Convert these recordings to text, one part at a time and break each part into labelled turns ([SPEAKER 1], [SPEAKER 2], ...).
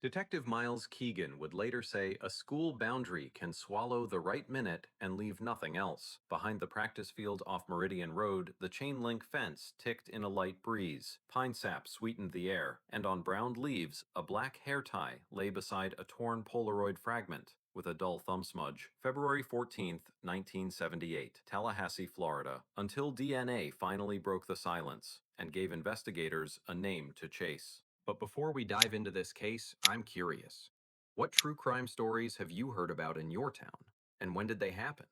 [SPEAKER 1] Detective Miles Keegan would later say a school boundary can swallow the right minute and leave nothing else. Behind the practice field off Meridian Road, the chain link fence ticked in a light breeze. Pine sap sweetened the air, and on browned leaves, a black hair tie lay beside a torn Polaroid fragment with a dull thumb smudge. February 14th, 1978, Tallahassee, Florida, until DNA finally broke the silence and gave investigators a name to chase. But before we dive into this case, I'm curious. What true crime stories have you heard about in your town? And when did they happen?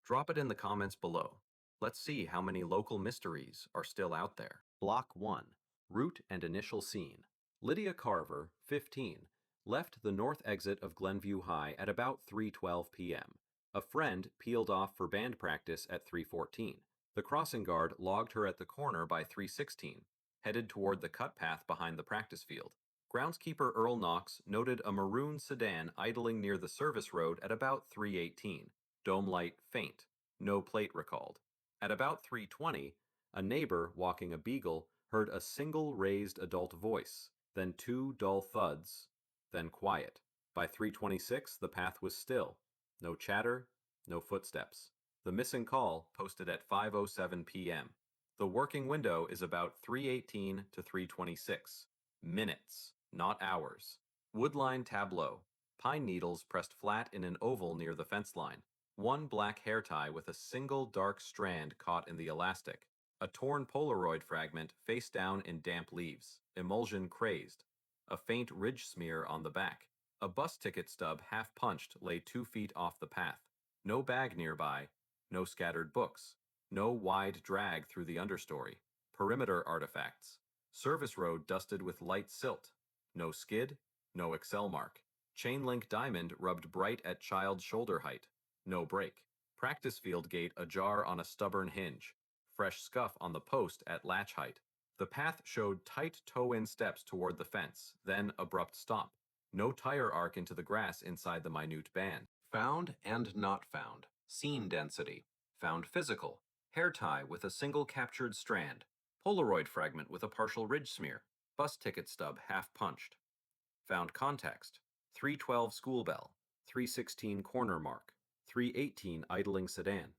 [SPEAKER 1] Drop it in the comments below. Let's see how many local mysteries are still out there. Block 1. Route and Initial Scene. Lydia Carver, 15, left the north exit of Glenview High at about 3:12 p.m. A friend peeled off for band practice at 3:14. The crossing guard logged her at the corner by 3:16, headed toward the cut path behind the practice field. Groundskeeper Earl Knox noted a maroon sedan idling near the service road at about 3:18. Dome light faint. No plate recalled. At about 3:20, a neighbor walking a beagle heard a single raised adult voice, then two dull thuds, then quiet. By 3:26, the path was still. No chatter, no footsteps. The missing call posted at 5:07 p.m. The working window is about 3:18 to 3:26. Minutes, not hours. Woodline tableau. Pine needles pressed flat in an oval near the fence line. One black hair tie with a single dark strand caught in the elastic. A torn Polaroid fragment face down in damp leaves. Emulsion crazed. A faint ridge smear on the back. A bus ticket stub half punched lay 2 feet off the path. No bag nearby. No scattered books. No wide drag through the understory. Perimeter artifacts. Service road dusted with light silt. No skid. No Excel mark. Chain link diamond rubbed bright at child's shoulder height. No break. Practice field gate ajar on a stubborn hinge. Fresh scuff on the post at latch height. The path showed tight toe-in steps toward the fence, then abrupt stop. No tire arc into the grass inside the minute band. Found and not found. Scene density. Found physical. Hair tie with a single captured strand. Polaroid fragment with a partial ridge smear. Bus ticket stub half punched. Found context. 3:12 school bell. 3:16 corner mark. 3:18 idling sedan.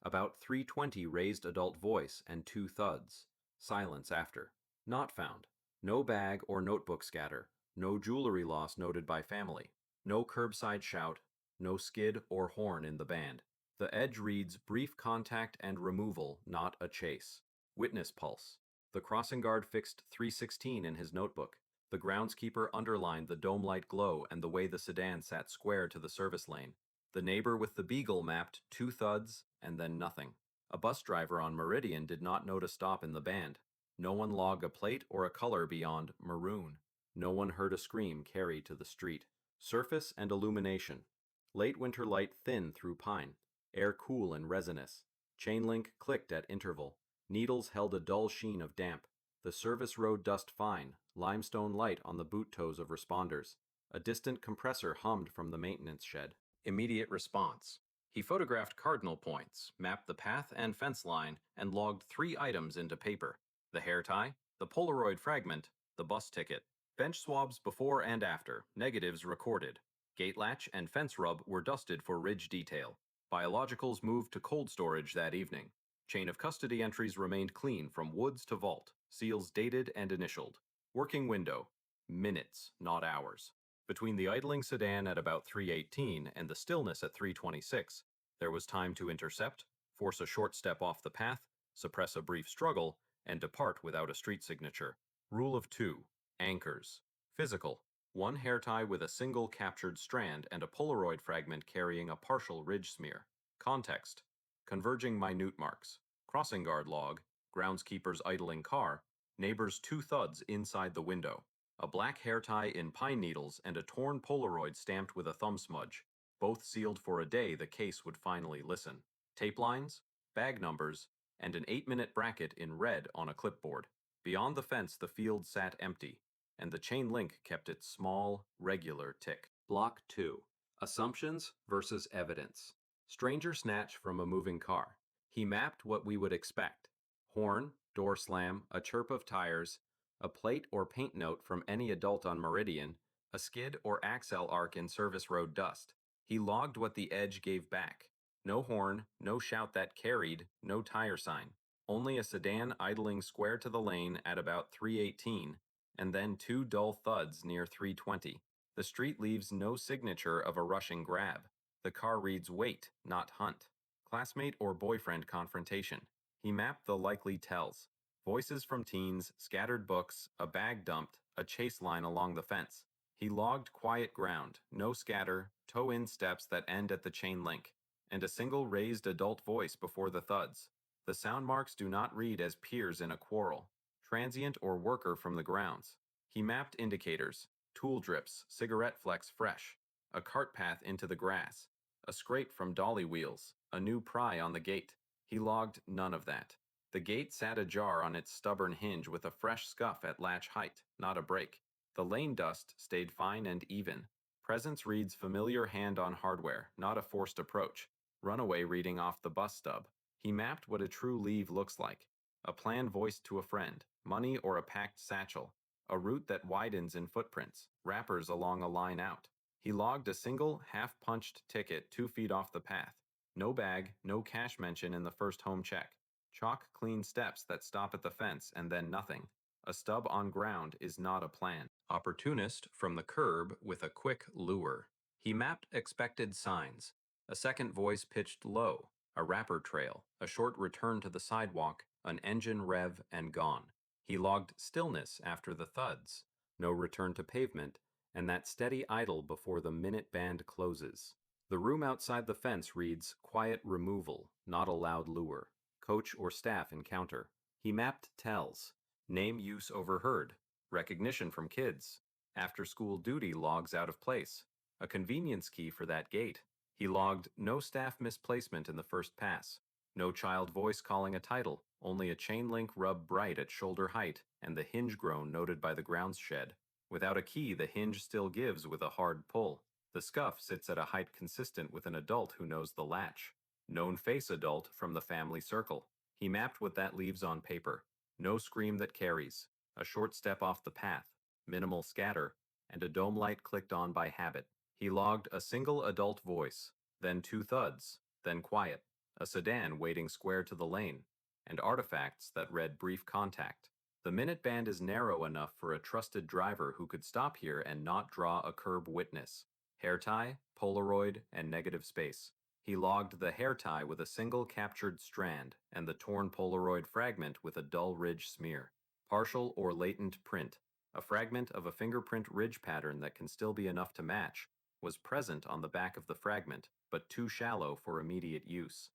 [SPEAKER 1] About 3:20 raised adult voice and two thuds. Silence after. Not found. No bag or notebook scatter. No jewelry loss noted by family. No curbside shout. No skid or horn in the band. The edge reads brief contact and removal, not a chase. Witness pulse. The crossing guard fixed 3:16 in his notebook. The groundskeeper underlined the dome light glow and the way the sedan sat square to the service lane. The neighbor with the beagle mapped two thuds and then nothing. A bus driver on Meridian did not note a stop in the band. No one logged a plate or a color beyond maroon. No one heard a scream carried to the street. Surface and illumination. Late winter light thin through pine. Air cool and resinous. Chain link clicked at interval. Needles held a dull sheen of damp. The service road dust fine. Limestone light on the boot toes of responders. A distant compressor hummed from the maintenance shed. Immediate response. He photographed cardinal points, mapped the path and fence line, and logged 3 items into paper: the hair tie, the Polaroid fragment, the bus ticket. Bench swabs before and after, negatives recorded. Gate latch and fence rub were dusted for ridge detail. Biologicals moved to cold storage that evening. Chain of custody entries remained clean from woods to vault, seals dated and initialed. Working window. Minutes, not hours. Between the idling sedan at about 3:18 and the stillness at 3:26, there was time to intercept, force a short step off the path, suppress a brief struggle, and depart without a street signature. Rule of 2. Anchors. Physical. One hair tie with a single captured strand and a Polaroid fragment carrying a partial ridge smear. Context. Converging minute marks. Crossing guard log. Groundskeeper's idling car. Neighbor's two thuds inside the window. A black hair tie in pine needles and a torn Polaroid stamped with a thumb smudge, both sealed for a day the case would finally listen. Tape lines, bag numbers, and an 8-minute bracket in red on a clipboard. Beyond the fence the field sat empty, and the chain link kept its small, regular tick. Block 2. Assumptions versus evidence. Stranger snatch from a moving car. He mapped what we would expect. Horn, door slam, a chirp of tires, a plate or paint note from any adult on Meridian, A skid or axle arc in service road dust. He logged what the edge gave back. No horn, no shout that carried, no tire sign. Only a sedan idling square to the lane at about 318, and then two dull thuds near 320. The street leaves no signature of a rushing grab. The car reads wait, not hunt. Classmate or boyfriend confrontation. He mapped the likely tells. Voices from teens, scattered books, a bag dumped, a chase line along the fence. He logged quiet ground, no scatter, toe-in steps that end at the chain link, and a single raised adult voice before the thuds. The sound marks do not read as peers in a quarrel, transient or worker from the grounds. He mapped indicators, tool drips, cigarette flecks fresh, a cart path into the grass, a scrape from dolly wheels, a new pry on the gate. He logged none of that. The gate sat ajar on its stubborn hinge with a fresh scuff at latch height, not a break. The lane dust stayed fine and even. Presence reads familiar hand on hardware, not a forced approach. Runaway reading off the bus stub. He mapped what a true leave looks like. A plan voiced to a friend, money or a packed satchel. A route that widens in footprints, wrappers along a line out. He logged a single, half-punched ticket 2 feet off the path. No bag, no cash mention in the first home check. Chalk clean steps that stop at the fence and then nothing. A stub on ground is not a plan. Opportunist from the curb with a quick lure. He mapped expected signs. A second voice pitched low, a wrapper trail, a short return to the sidewalk, an engine rev and gone. He logged stillness after the thuds, no return to pavement, and that steady idle before the minute band closes. The room outside the fence reads quiet removal, not a loud lure. Coach or staff encounter. He mapped tells. Name use overheard. Recognition from kids. After-school duty logs out of place. A convenience key for that gate. He logged no staff misplacement in the first pass. No child voice calling a title, only a chain link rub bright at shoulder height and the hinge groan noted by the grounds shed. Without a key, the hinge still gives with a hard pull. The scuff sits at a height consistent with an adult who knows the latch. Known face adult from the family circle. He mapped what that leaves on paper. No scream that carries. A short step off the path. Minimal scatter. And a dome light clicked on by habit. He logged a single adult voice. Then two thuds. Then quiet. A sedan waiting square to the lane. And artifacts that read brief contact. The minute band is narrow enough for a trusted driver who could stop here and not draw a curb witness. Hair tie, Polaroid, and negative space. He logged the hair tie with a single captured strand and the torn Polaroid fragment with a dull ridge smear. Partial or latent print, a fragment of a fingerprint ridge pattern that can still be enough to match, was present on the back of the fragment, but too shallow for immediate use.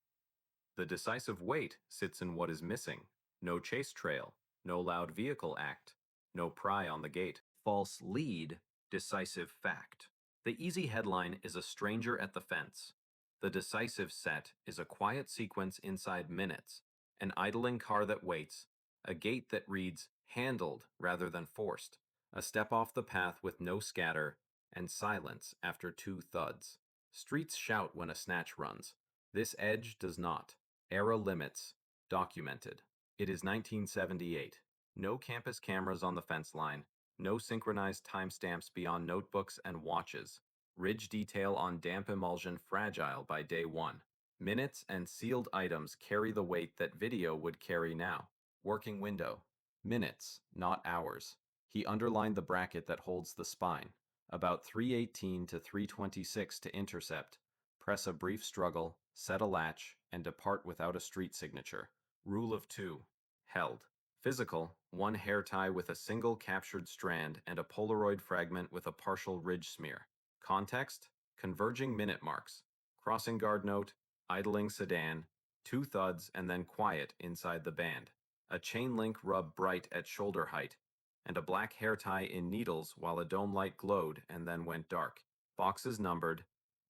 [SPEAKER 1] The decisive weight sits in what is missing. No chase trail, no loud vehicle act, no pry on the gate. False lead, decisive fact. The easy headline is a stranger at the fence. The decisive set is a quiet sequence inside minutes, an idling car that waits, a gate that reads handled rather than forced, a step off the path with no scatter, and silence after two thuds. Streets shout when a snatch runs. This edge does not. Era limits. Documented. It is 1978. No campus cameras on the fence line. No synchronized timestamps beyond notebooks and watches. Ridge detail on damp emulsion fragile by day one. Minutes and sealed items carry the weight that video would carry now. Working window. Minutes, not hours. He underlined the bracket that holds the spine. About 318 to 326 to intercept. Press a brief struggle, set a latch, and depart without a street signature. Rule of two. Held. Physical, one hair tie with a single captured strand and a Polaroid fragment with a partial ridge smear. Context, converging minute marks. Crossing guard note, idling sedan, two thuds and then quiet inside the band. A chain link rub bright at shoulder height, and a black hair tie in needles while a dome light glowed and then went dark. Boxes numbered,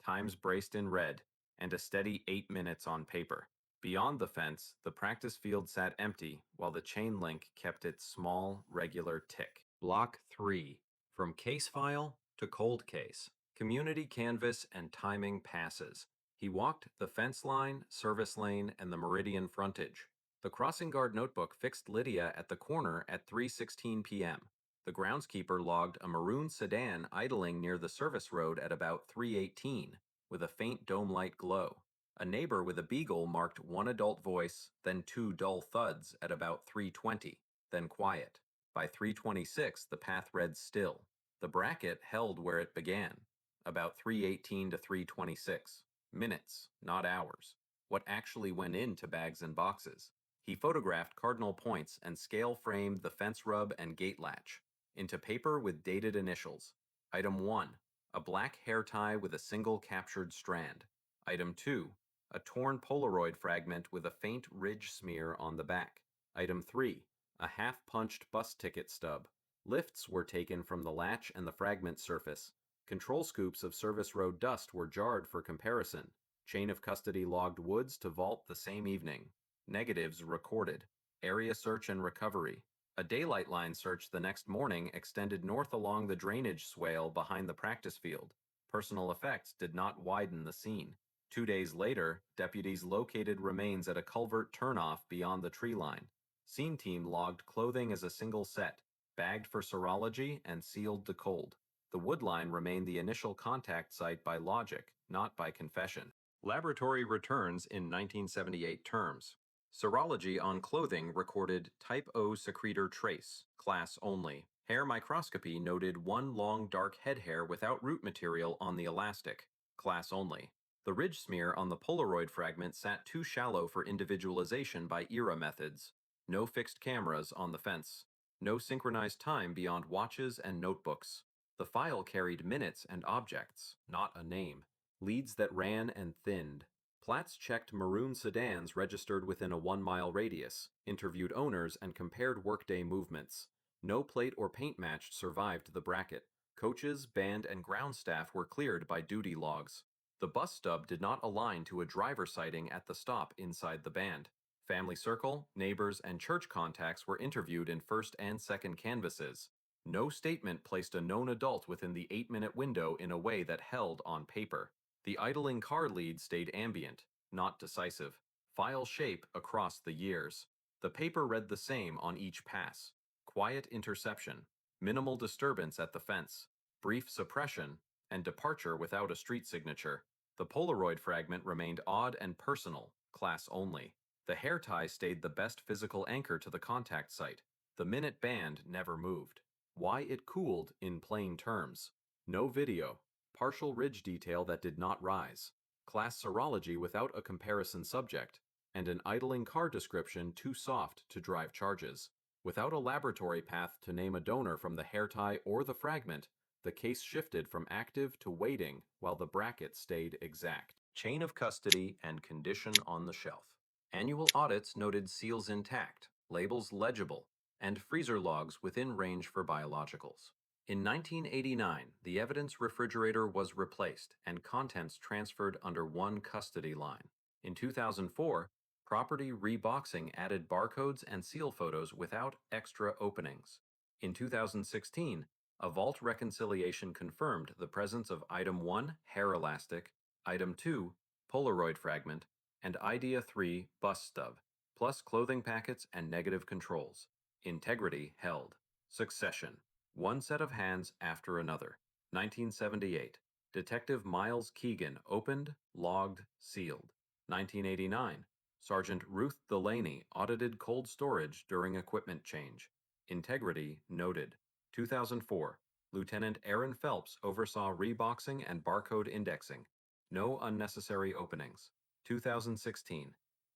[SPEAKER 1] times braced in red, and a steady 8 minutes on paper. Beyond the fence, the practice field sat empty while the chain link kept its small, regular tick. Block 3. From case file to cold case. Community canvas and timing passes. He walked the fence line, service lane, and the meridian frontage. The crossing guard notebook fixed Lydia at the corner at 3:16 p.m. The groundskeeper logged a maroon sedan idling near the service road at about 3:18, with a faint dome-light glow. A neighbor with a beagle marked one adult voice, then two dull thuds at about 3:20, then quiet. By 3:26, the path read still. The bracket held where it began, about 3:18 to 3:26. Minutes, not hours. What actually went into bags and boxes? He photographed cardinal points and scale-framed the fence rub and gate latch. Into paper with dated initials. Item 1, a black hair tie with a single captured strand. Item 2, a torn Polaroid fragment with a faint ridge smear on the back. Item 3, a half-punched bus ticket stub. Lifts were taken from the latch and the fragment surface. Control scoops of service road dust were jarred for comparison. Chain of custody logged Woods to vault the same evening. Negatives recorded. Area search and recovery. A daylight line search the next morning extended north along the drainage swale behind the practice field. Personal effects did not widen the scene. 2 days later, deputies located remains at a culvert turnoff beyond the tree line. Scene team logged clothing as a single set, bagged for serology and sealed to cold. The wood line remained the initial contact site by logic, not by confession. Laboratory returns in 1978 terms. Serology on clothing recorded type O secretor trace, class only. Hair microscopy noted one long dark head hair without root material on the elastic, class only. The ridge smear on the Polaroid fragment sat too shallow for individualization by era methods. No fixed cameras on the fence. No synchronized time beyond watches and notebooks. The file carried minutes and objects, not a name. Leads that ran and thinned. Platts checked maroon sedans registered within a 1-mile radius, interviewed owners, and compared workday movements. No plate or paint match survived the bracket. Coaches, band, and ground staff were cleared by duty logs. The bus stub did not align to a driver sighting at the stop inside the band. Family circle, neighbors, and church contacts were interviewed in first and second canvasses. No statement placed a known adult within the 8-minute window in a way that held on paper. The idling car lead stayed ambient, not decisive. File shape across the years. The paper read the same on each pass. Quiet interception, minimal disturbance at the fence, brief suppression, and departure without a street signature. The Polaroid fragment remained odd and personal, class only. The hair tie stayed the best physical anchor to the contact site. The minute band never moved. Why it cooled in plain terms. No video. Partial ridge detail that did not rise. Class serology without a comparison subject. And an idling car description too soft to drive charges. Without a laboratory path to name a donor from the hair tie or the fragment, the case shifted from active to waiting while the bracket stayed exact. Chain of custody and condition on the shelf. Annual audits noted seals intact, labels legible, and freezer logs within range for biologicals. In 1989, the evidence refrigerator was replaced and contents transferred under one custody line. In 2004, property reboxing added barcodes and seal photos without extra openings. In 2016, a vault reconciliation confirmed the presence of Item 1, hair elastic, Item 2, Polaroid fragment, and Idea 3, bus stub, plus clothing packets and negative controls. Integrity held. Succession. One set of hands after another. 1978. Detective Miles Keegan opened, logged, sealed. 1989. Sergeant Ruth Delaney audited cold storage during equipment change. Integrity noted. 2004. Lieutenant Aaron Phelps oversaw reboxing and barcode indexing. No unnecessary openings. 2016.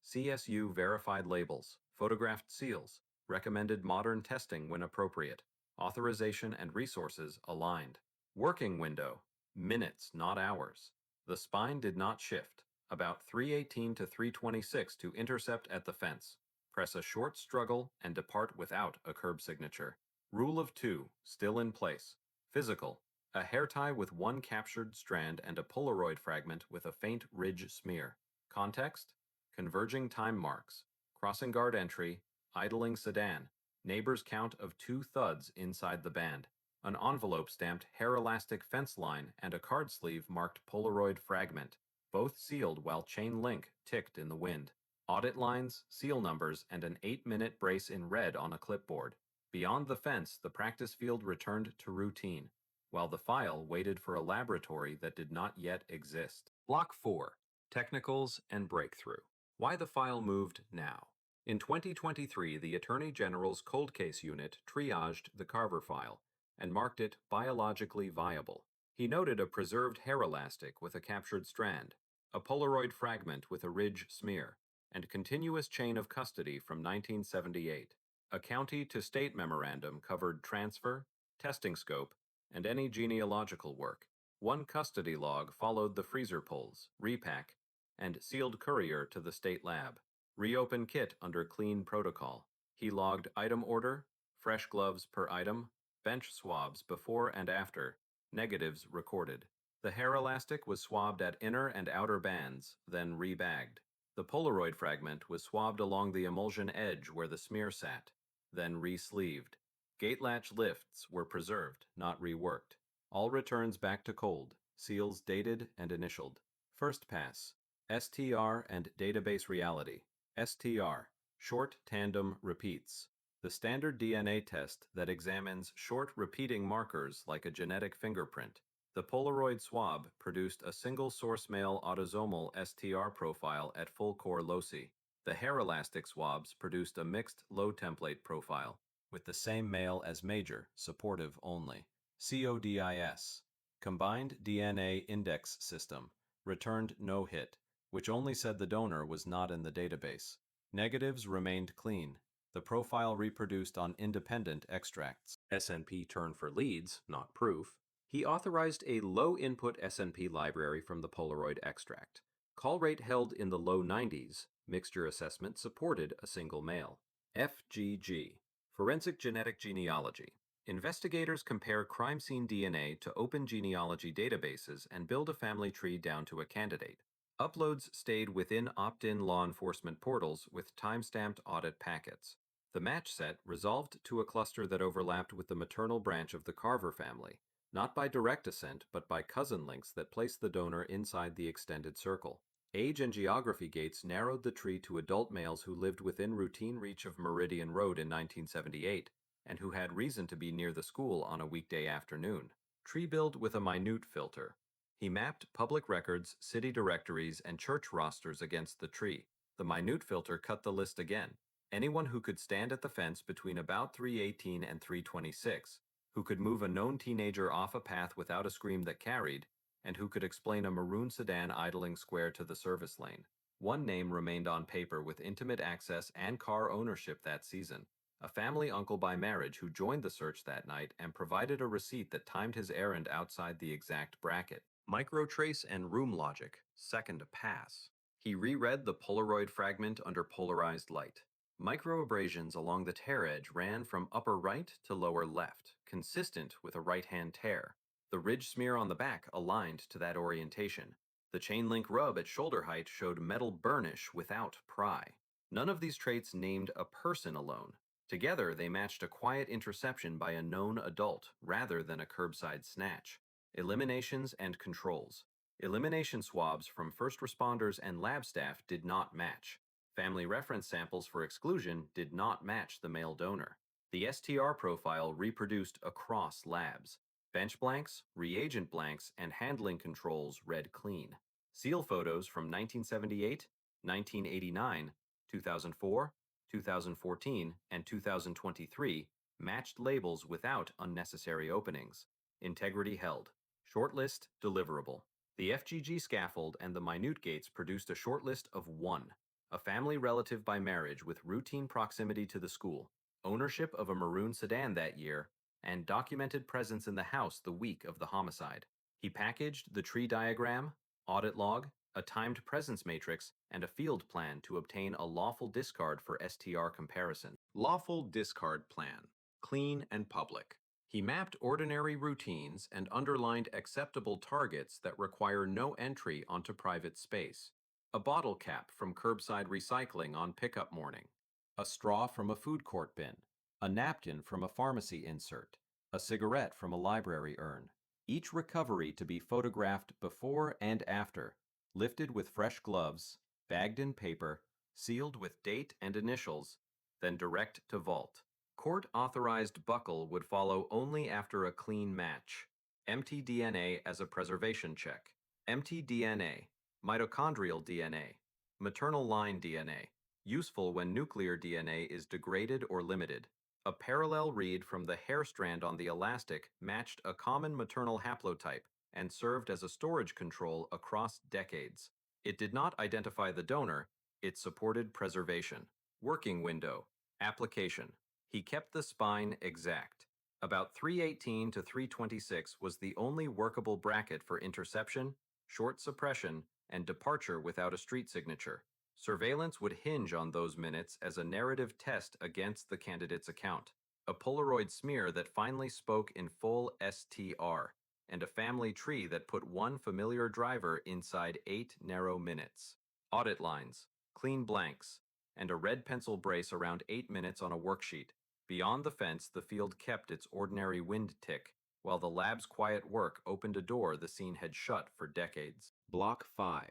[SPEAKER 1] CSU verified labels, photographed seals, recommended modern testing when appropriate. Authorization and resources aligned. Working window. Minutes, not hours. The spine did not shift. About 3:18 to 3:26 to intercept at the fence. Press a short struggle and depart without a curb signature. Rule of 2, still in place. Physical. A hair tie with one captured strand and a Polaroid fragment with a faint ridge smear. Context? Converging time marks. Crossing guard entry. Idling sedan. Neighbor's count of 2 thuds inside the band. An envelope stamped hair elastic fence line and a card sleeve marked Polaroid fragment. Both sealed while chain link ticked in the wind. Audit lines, seal numbers, and an 8-minute brace in red on a clipboard. Beyond the fence, the practice field returned to routine, while the file waited for a laboratory that did not yet exist. Block 4. Technicals and Breakthrough. Why the file moved now. In 2023, the Attorney General's Cold Case Unit triaged the Carver file and marked it biologically viable. He noted a preserved hair elastic with a captured strand, a Polaroid fragment with a ridge smear, and continuous chain of custody from 1978. A county-to-state memorandum covered transfer, testing scope, and any genealogical work. One custody log followed the freezer pulls, repack, and sealed courier to the state lab. Reopen kit under clean protocol. He logged item order, fresh gloves per item, bench swabs before and after, negatives recorded. The hair elastic was swabbed at inner and outer bands, then rebagged. The Polaroid fragment was swabbed along the emulsion edge where the smear sat, then re-sleeved. Gate latch lifts were preserved, not reworked. All returns back to cold, seals dated and initialed. First pass. STR and database reality. STR, short tandem repeats. The standard DNA test that examines short repeating markers like a genetic fingerprint. The Polaroid swab produced a single source male autosomal STR profile at full core loci. The hair elastic swabs produced a mixed low template profile, with the same male as major, supportive only. CODIS, Combined DNA Index System, returned no hit, which only said the donor was not in the database. Negatives remained clean. The profile reproduced on independent extracts. SNP turned for leads, not proof. He authorized a low-input SNP library from the Polaroid extract. Call rate held in the low 90s. Mixture assessment supported a single male. FGG, Forensic Genetic Genealogy. Investigators compare crime scene DNA to open genealogy databases and build a family tree down to a candidate. Uploads stayed within opt-in law enforcement portals with time-stamped audit packets. The match set resolved to a cluster that overlapped with the maternal branch of the Carver family, not by direct descent but by cousin links that placed the donor inside the extended circle. Age and geography gates narrowed the tree to adult males who lived within routine reach of Meridian Road in 1978, and who had reason to be near the school on a weekday afternoon. Tree build with a minute filter. He mapped public records, city directories, and church rosters against the tree. The minute filter cut the list again. Anyone who could stand at the fence between about 318 and 326, who could move a known teenager off a path without a scream that carried, and who could explain a maroon sedan idling square to the service lane. One name remained on paper with intimate access and car ownership that season. A family uncle by marriage who joined the search that night and provided a receipt that timed his errand outside the exact bracket. Microtrace and room logic, second pass. He reread the Polaroid fragment under polarized light. Microabrasions along the tear edge ran from upper right to lower left, consistent with a right-hand tear. The ridge smear on the back aligned to that orientation. The chain link rub at shoulder height showed metal burnish without pry. None of these traits named a person alone. Together, they matched a quiet interception by a known adult rather than a curbside snatch. Eliminations and controls. Elimination swabs from first responders and lab staff did not match. Family reference samples for exclusion did not match the male donor. The STR profile reproduced across labs. Bench blanks, reagent blanks, and handling controls read clean. Seal photos from 1978, 1989, 2004, 2014, and 2023 matched labels without unnecessary openings. Integrity held. Shortlist deliverable. The FGG scaffold and the minute gates produced a shortlist of 1. A family relative by marriage with routine proximity to the school, ownership of a maroon sedan that year, and documented presence in the house the week of the homicide. He packaged the tree diagram, audit log, a timed presence matrix, and a field plan to obtain a lawful discard for STR comparison. Lawful discard plan. Clean and public. He mapped ordinary routines and underlined acceptable targets that require no entry onto private space. A bottle cap from curbside recycling on pickup morning. A straw from a food court bin. A napkin from a pharmacy insert. A cigarette from a library urn. Each recovery to be photographed before and after, lifted with fresh gloves, bagged in paper, sealed with date and initials, then direct to vault. Court-authorized buckle would follow only after a clean match. Empty DNA as a preservation check. Empty DNA, mitochondrial DNA, maternal line DNA, useful when nuclear DNA is degraded or limited. A parallel read from the hair strand on the elastic matched a common maternal haplotype and served as a storage control across decades. It did not identify the donor, it supported preservation. Working window. Application. He kept the spine exact. About 318 to 326 was the only workable bracket for interception, short suppression, and departure without a street signature. Surveillance would hinge on those minutes as a narrative test against the candidate's account. A Polaroid smear that finally spoke in full STR, and a family tree that put one familiar driver inside 8 narrow minutes. Audit lines, clean blanks, and a red pencil brace around 8 minutes on a worksheet. Beyond the fence, the field kept its ordinary wind tick, while the lab's quiet work opened a door the scene had shut for decades. Block 5.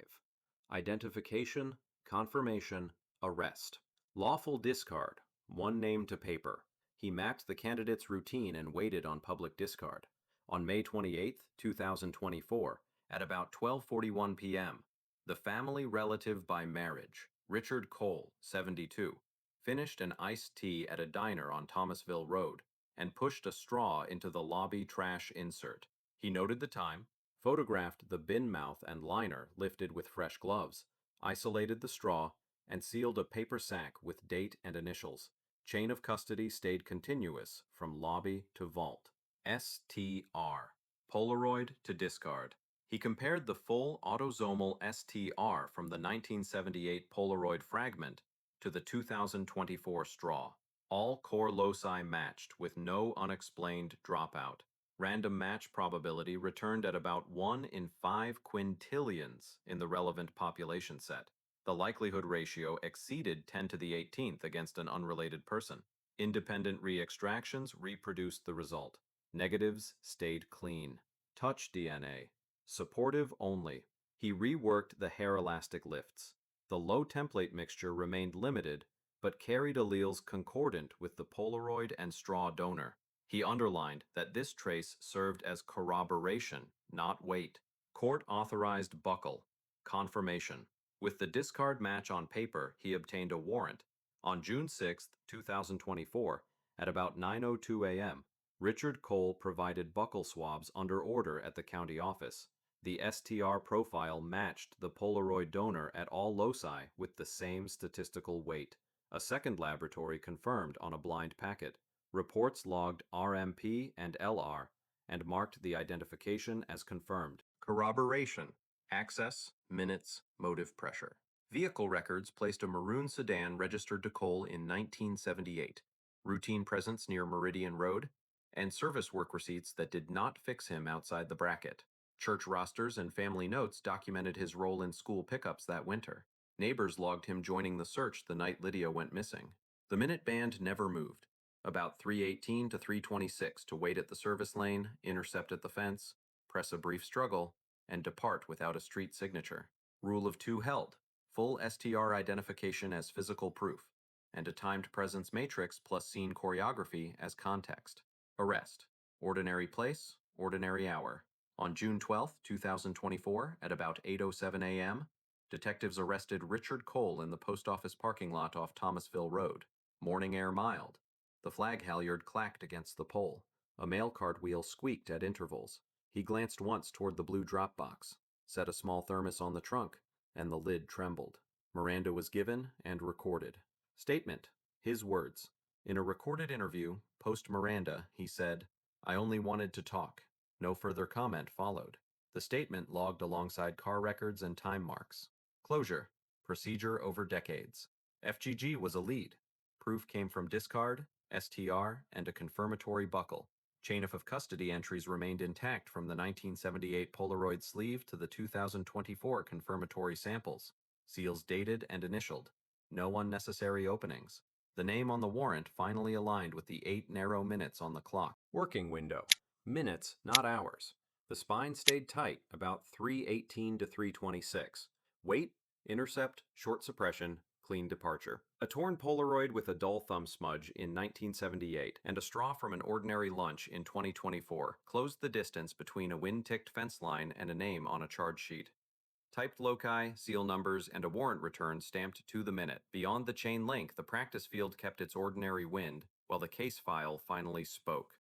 [SPEAKER 1] Identification, confirmation, arrest. Lawful discard, one name to paper. He mapped the candidate's routine and waited on public discard. On May 28, 2024, at about 12:41 p.m., the family relative by marriage, Richard Cole, 72, finished an iced tea at a diner on Thomasville Road and pushed a straw into the lobby trash insert. He noted the time, photographed the bin mouth and liner lifted with fresh gloves, isolated the straw, and sealed a paper sack with date and initials. Chain of custody stayed continuous from lobby to vault. STR. Polaroid to discard. He compared the full autosomal STR from the 1978 Polaroid fragment to the 2024 straw. All core loci matched with no unexplained dropout. Random match probability returned at about 1 in 5 quintillions in the relevant population set. The likelihood ratio exceeded 10 to the 18th against an unrelated person. Independent re-extractions reproduced the result. Negatives stayed clean. Touch DNA. Supportive only. He reworked the hair elastic lifts. The low template mixture remained limited, but carried alleles concordant with the Polaroid and straw donor. He underlined that this trace served as corroboration, not weight. Court-authorized buckle. Confirmation. With the discard match on paper, he obtained a warrant. On June 6, 2024, at about 9:02 a.m., Richard Cole provided buckle swabs under order at the county office. The STR profile matched the Polaroid donor at all loci with the same statistical weight. A second laboratory confirmed on a blind packet. Reports logged RMP and LR and marked the identification as confirmed. Corroboration. Access, minutes, motive pressure. Vehicle records placed a maroon sedan registered to Cole in 1978. Routine presence near Meridian Road, and service work receipts that did not fix him outside the bracket. Church rosters and family notes documented his role in school pickups that winter. Neighbors logged him joining the search the night Lydia went missing. The minute band never moved. About 3:18 to 3:26 to wait at the service lane, intercept at the fence, press a brief struggle, and depart without a street signature. Rule of 2 held. Full STR identification as physical proof, and a timed presence matrix plus scene choreography as context. Arrest. Ordinary place, ordinary hour. On June 12, 2024, at about 8:07 a.m., detectives arrested Richard Cole in the post office parking lot off Thomasville Road. Morning air mild. The flag halyard clacked against the pole. A mail cart wheel squeaked at intervals. He glanced once toward the blue drop box, set a small thermos on the trunk, and the lid trembled. Miranda was given and recorded. Statement. His words. In a recorded interview, post Miranda, he said, "I only wanted to talk." No further comment followed. The statement logged alongside car records and time marks. Closure. Procedure over decades. FGG was a lead. Proof came from discard, STR, and a confirmatory buckle. Chain of custody entries remained intact from the 1978 Polaroid sleeve to the 2024 confirmatory samples. Seals dated and initialed. No unnecessary openings. The name on the warrant finally aligned with the 8 narrow minutes on the clock. Working window. Minutes, not hours. The spine stayed tight, about 3:18 to 3:26. Weight, intercept, short suppression, clear. clean departure. A torn Polaroid with a dull thumb smudge in 1978 and a straw from an ordinary lunch in 2024 closed the distance between a wind-ticked fence line and a name on a charge sheet. Typed loci, seal numbers, and a warrant return stamped to the minute. Beyond the chain link, the practice field kept its ordinary wind, while the case file finally spoke.